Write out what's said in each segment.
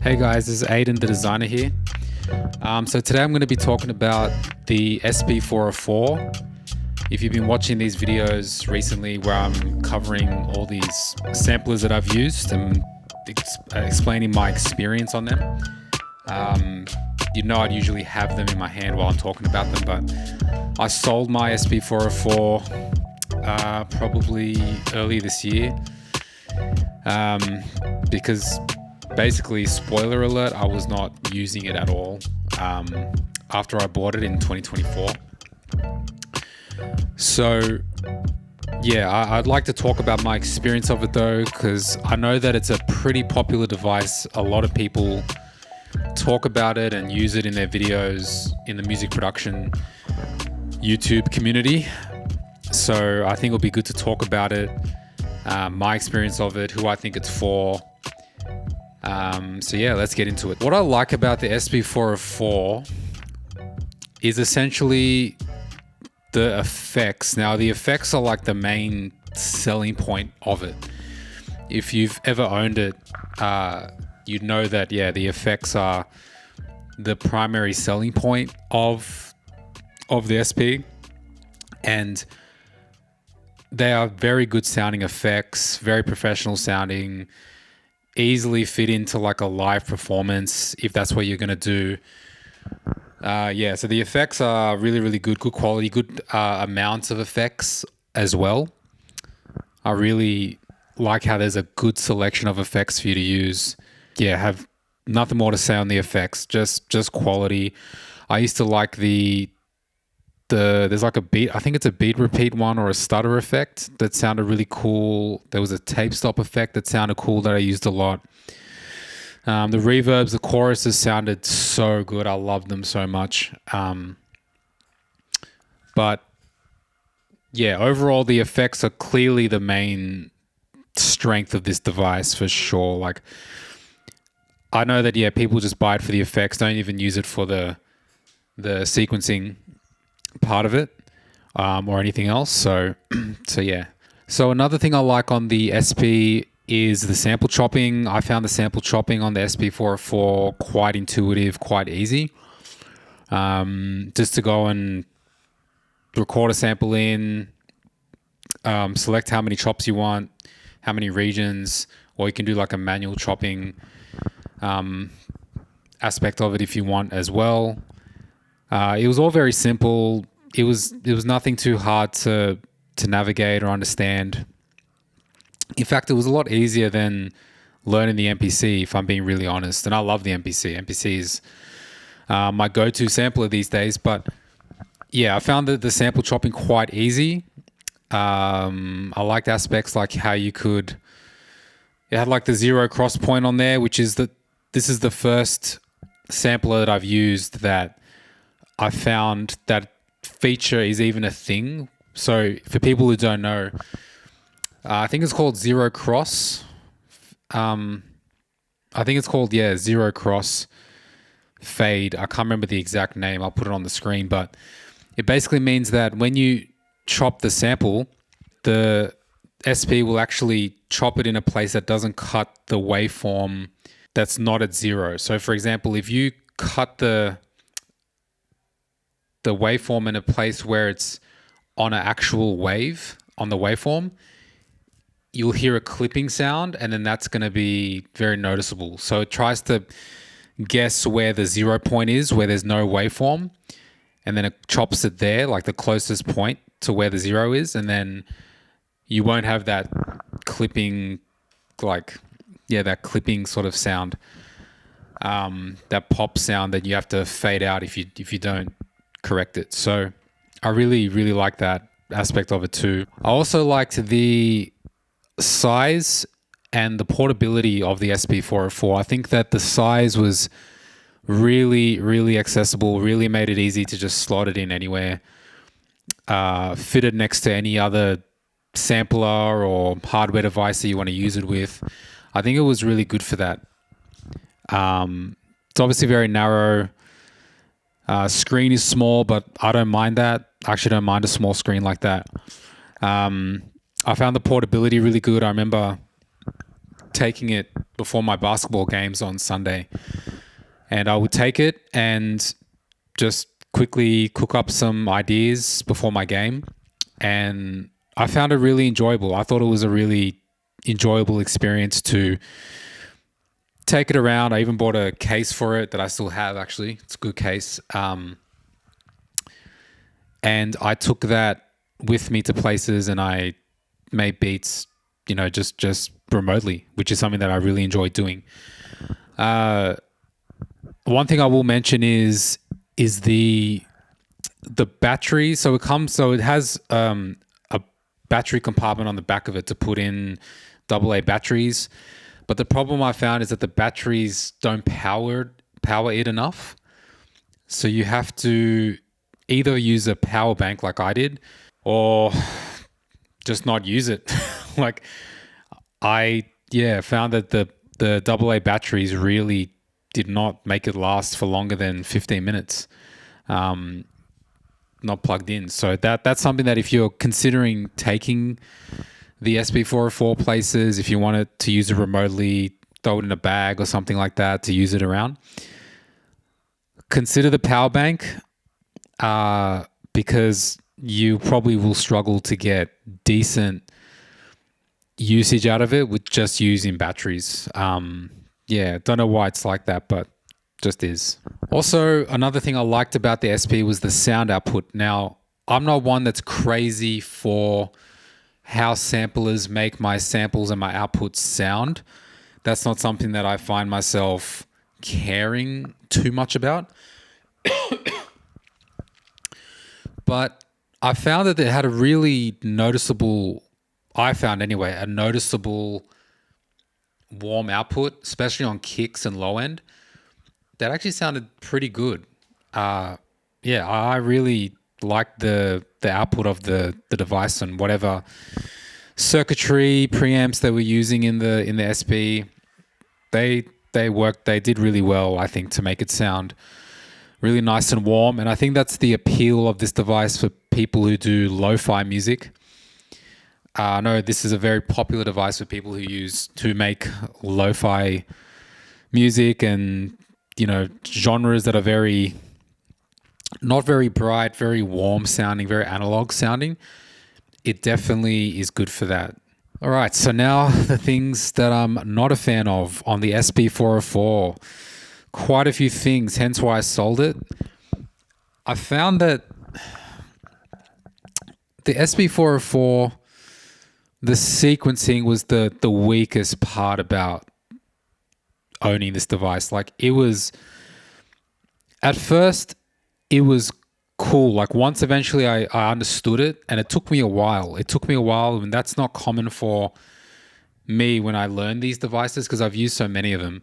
Hey guys, this is Aiden, the designer here. So today I'm going to be talking about the SP404. If you've been watching these videos recently where I'm covering all these samplers that I've used and explaining my experience on them, you know I'd usually have them in my hand while I'm talking about them, but I sold my SP404 probably early this year because basically, spoiler alert, I was not using it at all after I bought it in 2024. So yeah, I'd like to talk about my experience of it though, because I know that it's a pretty popular device. A lot of people talk about it and use it in their videos in the music production YouTube community. So I think it'll be good to talk about it, my experience of it, who I think it's for. So yeah, let's get into it. What I like about the SP404 is essentially the effects. Now, the effects are like the main selling point of it. If you've ever owned it, you'd know that, yeah, the effects are the primary selling point of the SP. And they are very good sounding effects, very professional sounding, easily fit into like a live performance if that's what you're going to do. Yeah, so the effects are really, really good quality, good amounts of effects as well. I really like how there's a good selection of effects for you to use. Yeah, have nothing more to say on the effects, just quality. I used to like there's like a beat, I think it's a beat repeat one or a stutter effect that sounded really cool. There was a tape stop effect that sounded cool that I used a lot. The reverbs, the choruses sounded so good. I loved them so much. But yeah, overall the effects are clearly the main strength of this device for sure. Like, I know that, yeah, people just buy it for the effects, don't even use it for the sequencing part of it or anything else. So yeah. So another thing I like on the SP is the sample chopping. I found the sample chopping on the SP404 quite intuitive, quite easy. Just to go and record a sample in, select how many chops you want, how many regions, or you can do like a manual chopping aspect of it if you want as well. It was all very simple. It was nothing too hard to navigate or understand. In fact, it was a lot easier than learning the MPC, if I'm being really honest. And I love the MPC. MPC is my go-to sampler these days. But yeah, I found the sample chopping quite easy. I liked aspects like how it had like the zero cross point on there, which is this is the first sampler that I've used that I found that feature is even a thing. So for people who don't know, I think it's called zero cross. I think it's called, yeah, zero cross fade. I can't remember the exact name. I'll put it on the screen, but it basically means that when you chop the sample, the SP will actually chop it in a place that doesn't cut the waveform that's not at zero. So for example, if you cut the waveform in a place where it's on an actual wave on the waveform, you'll hear a clipping sound, and then that's going to be very noticeable. So it tries to guess where the 0 point is, where there's no waveform, and then it chops it there, like the closest point to where the 0 is, and then you won't have that clipping, that clipping sort of sound, that pop sound that you have to fade out if you don't correct it. So I really, really like that aspect of it too. I also liked the size and the portability of the SP404. I think that the size was really, really accessible, really made it easy to just slot it in anywhere, fitted next to any other sampler or hardware device that you want to use it with. I think it was really good for that. It's obviously very narrow. Screen is small, but I don't mind that. I actually don't mind a small screen like that. I found the portability really good. I remember taking it before my basketball games on Sunday. And I would take it and just quickly cook up some ideas before my game. And I found it really enjoyable. I thought it was a really enjoyable experience to take it around. I even bought a case for it that I still have, actually. It's a good case. And I took that with me to places and I made beats, just remotely, which is something that I really enjoy doing. One thing I will mention is the battery. So it has a battery compartment on the back of it to put in AA batteries. But the problem I found is that the batteries don't power it enough. So you have to either use a power bank like I did, or just not use it. Like I found that the AA batteries really did not make it last for longer than 15 minutes. Not plugged in. So that's something that if you're considering taking the SP404 places, if you wanted to use it remotely, throw it in a bag or something like that to use it around, consider the power bank, because you probably will struggle to get decent usage out of it with just using batteries. Don't know why it's like that, but just is. Also, another thing I liked about the SP was the sound output. Now, I'm not one that's crazy for how samplers make my samples and my outputs sound. That's not something that I find myself caring too much about. But I found that it had a really noticeable warm output, especially on kicks and low end, that actually sounded pretty good. I really liked the output of the device and whatever circuitry preamps they were using in the SP. They worked. They did really well, I think, to make it sound really nice and warm. And I think that's the appeal of this device for people who do lo-fi music. I know this is a very popular device for people who make lo-fi music and genres that are not very bright, very warm sounding, very analog sounding. It definitely is good for that. All right, so now the things that I'm not a fan of on the SP404. Quite a few things, hence why I sold it. I found that the SP404, the sequencing was the weakest part about owning this device. Like at first it was cool. Like once eventually I understood it, and it took me a while. And that's not common for me when I learn these devices because I've used so many of them.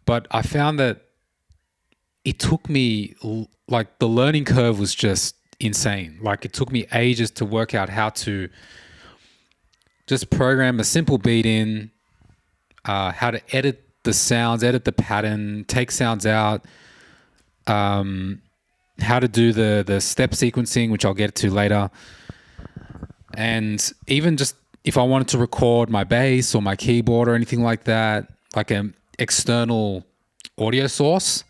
But I found that it took me, like the learning curve was just insane. Like it took me ages to work out how to just program a simple beat in, how to edit the sounds, edit the pattern, take sounds out, how to do the step sequencing, which I'll get to later. And even just if I wanted to record my bass or my keyboard or anything like that, like an external audio source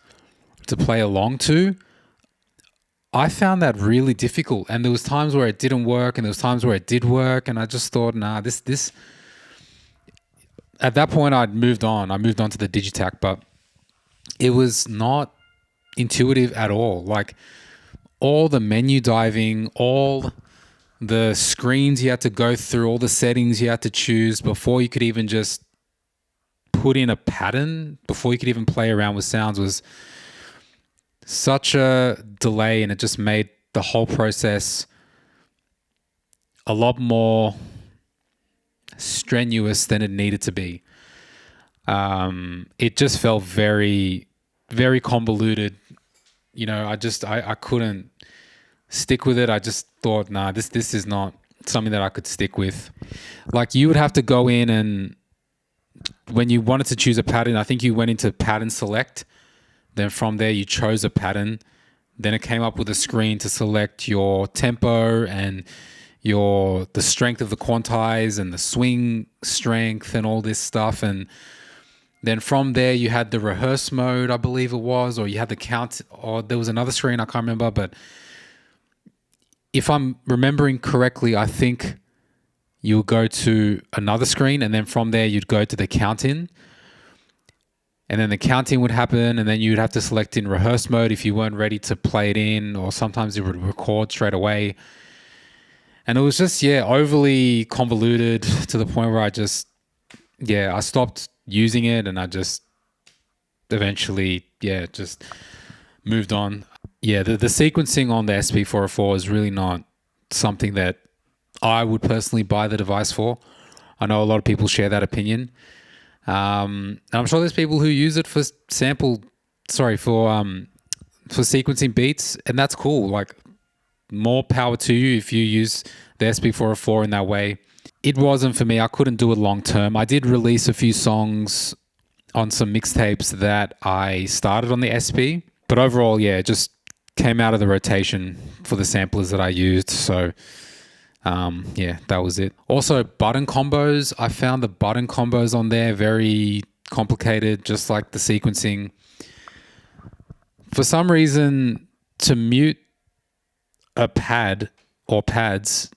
to play along to, I found that really difficult. And there was times where it didn't work and there was times where it did work. And I just thought, this at that point I'd moved on. I moved on to the Digitac, but it was not intuitive at all. Like all the menu diving, all the screens you had to go through, all the settings you had to choose before you could even just put in a pattern, before you could even play around with sounds, was such a delay, and it just made the whole process a lot more strenuous than it needed to be. It just felt very, very convoluted. I couldn't stick with it. I just thought, this is not something that I could stick with. Like you would have to go in, and when you wanted to choose a pattern, I think you went into pattern select. Then from there you chose a pattern. Then it came up with a screen to select your tempo and the strength of the quantize and the swing strength and all this stuff. And then from there you had the rehearse mode, I believe it was, or you had the count, or there was another screen, I can't remember. But if I'm remembering correctly, I think you'll go to another screen, and then from there you'd go to the count in. And then the counting would happen, and then you'd have to select in rehearse mode if you weren't ready to play it in, or sometimes it would record straight away. And it was just, overly convoluted to the point where I stopped using it, and I just eventually, just moved on. Yeah, the sequencing on the SP404 is really not something that I would personally buy the device for. I know a lot of people share that opinion. And I'm sure there's people who use it for sequencing beats, and that's cool. Like, more power to you if you use the SP404 in that way. It wasn't for me. I couldn't do it long term. I did release a few songs on some mixtapes that I started on the SP, but overall, it just came out of the rotation for the samplers that I used. So that was it. Also, button combos. I found the button combos on there very complicated, just like the sequencing. For some reason, to mute a pad or pads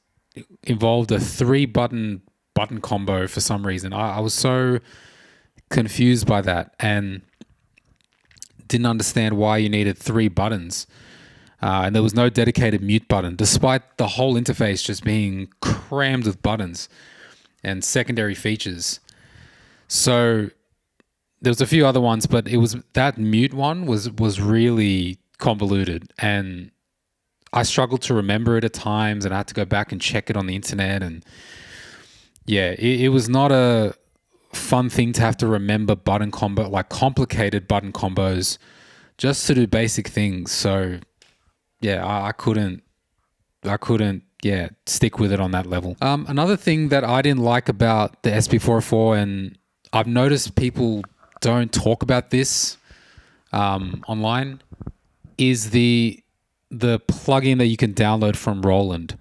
involved a 3-button combo for some reason. I was so confused by that and didn't understand why you needed 3 buttons. And there was no dedicated mute button, despite the whole interface just being crammed with buttons and secondary features. So there was a few other ones, but that mute one was really convoluted, and I struggled to remember it at times, and I had to go back and check it on the internet. And it was not a fun thing to have to remember complicated button combos just to do basic things. So I couldn't stick with it on that level. Another thing that I didn't like about the SP404, and I've noticed people don't talk about this online, is the plugin that you can download from Roland,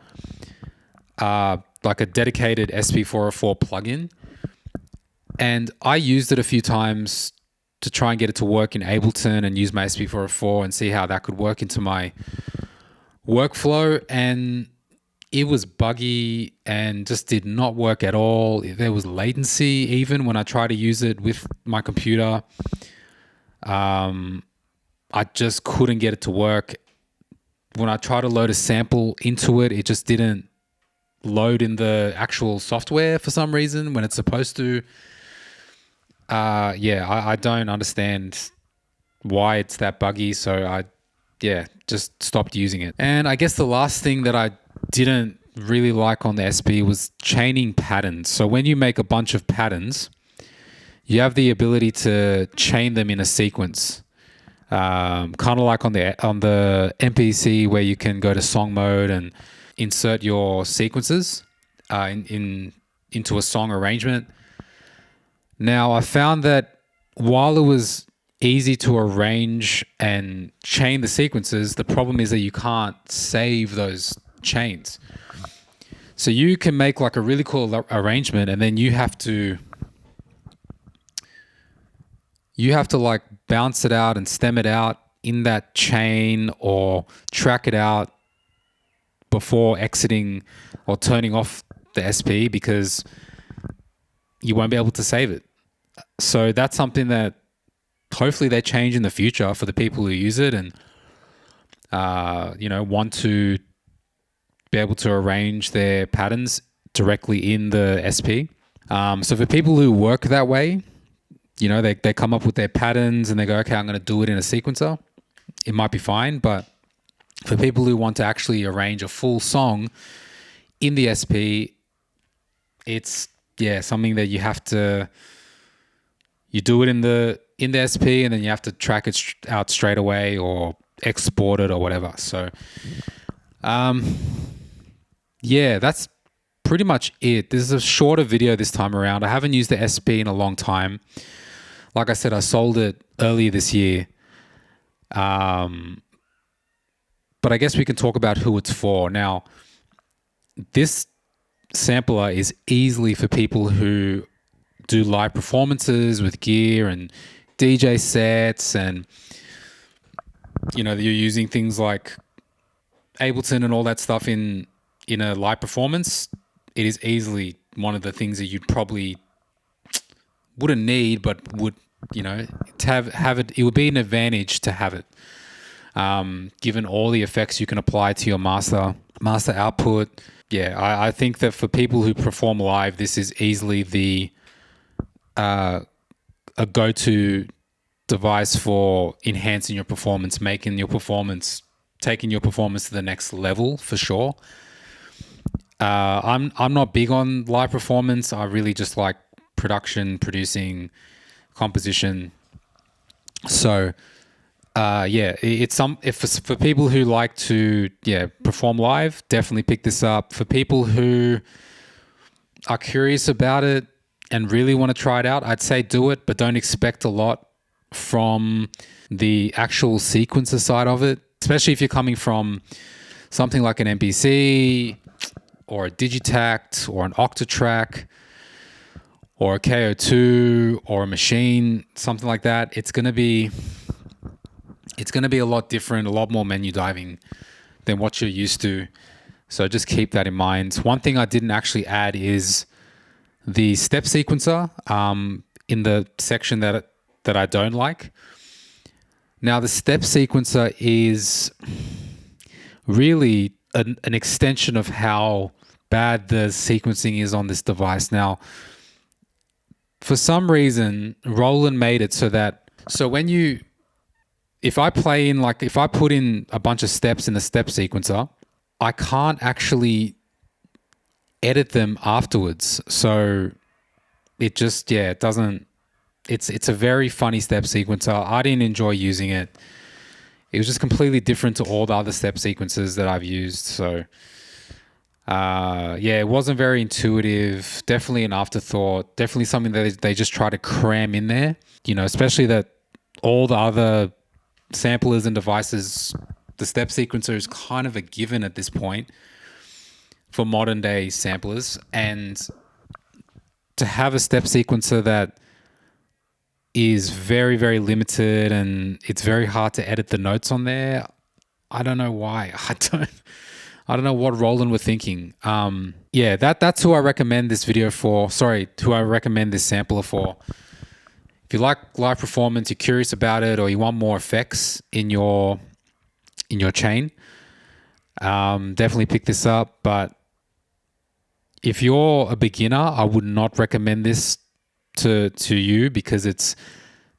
like a dedicated SP404 plugin. And I used it a few times to try and get it to work in Ableton and use my SP404 and see how that could work into my workflow. And it was buggy and just did not work at all. There was latency even when I tried to use it with my computer. I just couldn't get it to work. When I tried to load a sample into it, it just didn't load in the actual software for some reason when it's supposed to. I don't understand why it's that buggy. So I just stopped using it. And I guess the last thing that I didn't really like on the SP was chaining patterns. So when you make a bunch of patterns, you have the ability to chain them in a sequence. Kind of like on the MPC, where you can go to song mode and insert your sequences into a song arrangement. Now, I found that while it was easy to arrange and chain the sequences, the problem is that you can't save those chains. So you can make like a really cool arrangement, and then you have to like bounce it out and stem it out in that chain, or track it out before exiting or turning off the SP, because you won't be able to save it. So that's something that hopefully they change in the future for the people who use it and want to be able to arrange their patterns directly in the SP. So for people who work that way, they come up with their patterns and they go, okay, I'm going to do it in a sequencer. It might be fine, but for people who want to actually arrange a full song in the SP, it's something that you do it in the SP, and then you have to track it out straight away or export it or whatever. So, that's pretty much it. This is a shorter video this time around. I haven't used the SP in a long time. Like I said, I sold it earlier this year. But I guess we can talk about who it's for. Now, this sampler is easily for people who do live performances with gear and DJ sets, and you're using things like Ableton and all that stuff in a live performance. It is easily one of the things that you'd probably wouldn't need, but would, to have it. It would be an advantage to have it, given all the effects you can apply to your master output. Yeah, I think that for people who perform live, this is easily a go-to device for enhancing your performance, taking your performance to the next level for sure. I'm not big on live performance. I really just like producing, composition. So it's for people who like to perform live, definitely pick this up. For people who are curious about it and really want to try it out, I'd say do it, but don't expect a lot from the actual sequencer side of it, especially if you're coming from something like an MPC or a Digitact or an Octatrack or a KO2 or a Machine, something like that. It's going to be a lot different, a lot more menu diving than what you're used to. So just keep that in mind. One thing I didn't actually add is the step sequencer in the section that I don't like. Now, the step sequencer is really an extension of how bad the sequencing is on this device. Now, for some reason, Roland made it so if I put in a bunch of steps in the step sequencer, I can't actually edit them afterwards. So it just, it doesn't, it's a very funny step sequencer. I didn't enjoy using it. It was just completely different to all the other step sequencers that I've used. So it wasn't very intuitive. Definitely an afterthought. Definitely something that they just try to cram in there, especially that all the other samplers and devices, the step sequencer is kind of a given at this point for modern day samplers. And to have a step sequencer that is very, very limited and it's very hard to edit the notes on there, I don't know why. I don't know what Roland were thinking. That's who I recommend this video for. Sorry, who I recommend this sampler for. If you like live performance, you're curious about it, or you want more effects in your chain, definitely pick this up. But if you're a beginner, I would not recommend this to you, because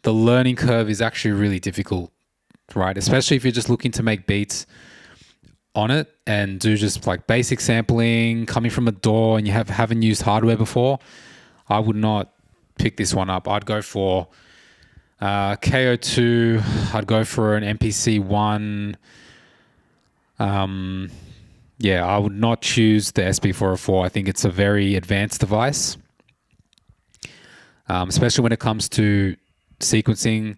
the learning curve is actually really difficult, right? Especially if you're just looking to make beats on it and do just like basic sampling, coming from a DAW, and you haven't used hardware before. I would not pick this one up. I'd go for KO2. I'd go for an MPC1. I would not choose the SP404. I think it's a very advanced device, especially when it comes to sequencing,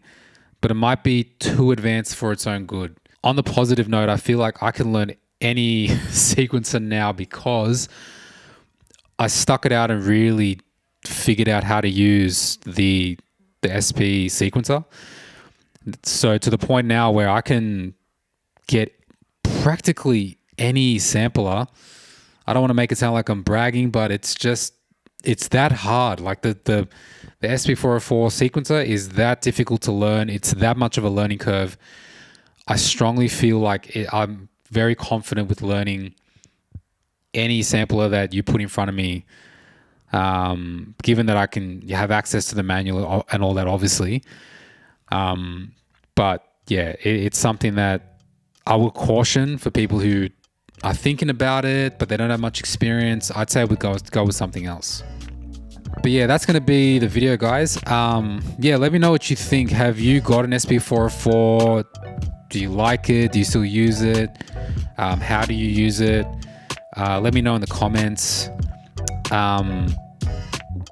but it might be too advanced for its own good. On the positive note, I feel like I can learn any sequencer now because I stuck it out and really figured out how to use the SP sequencer. So to the point now where I can get practically any sampler. I don't want to make it sound like I'm bragging, but it's that hard. Like the SP404 sequencer is that difficult to learn. It's that much of a learning curve. I strongly feel like I'm very confident with learning any sampler that you put in front of me, given that I can have access to the manual and all that, obviously. But yeah, it's something that I would caution for people who are thinking about it, but they don't have much experience. I'd say I would go with something else. But yeah, that's going to be the video, guys. Let me know what you think. Have you got an SP404? Do you like it? Do you still use it? How do you use it? Let me know in the comments. And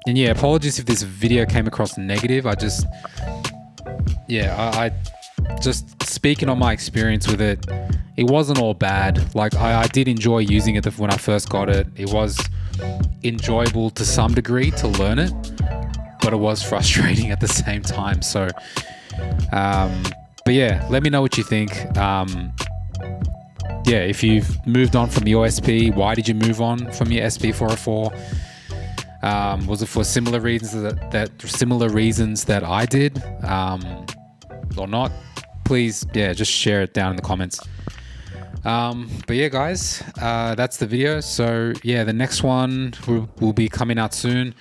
yeah, apologies if this video came across negative. I just speaking on my experience with it, it wasn't all bad. Like I did enjoy using it when I first got it. It was enjoyable to some degree to learn it, but it was frustrating at the same time. So, but yeah, let me know what you think. Yeah, if you've moved on from your SP, why did you move on from your SP404? Was it for similar reasons that I did, or not? Please, yeah, just share it down in the comments. But yeah, guys, that's the video. So yeah, the next one will be coming out soon.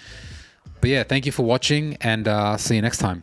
But yeah, thank you for watching, and see you next time.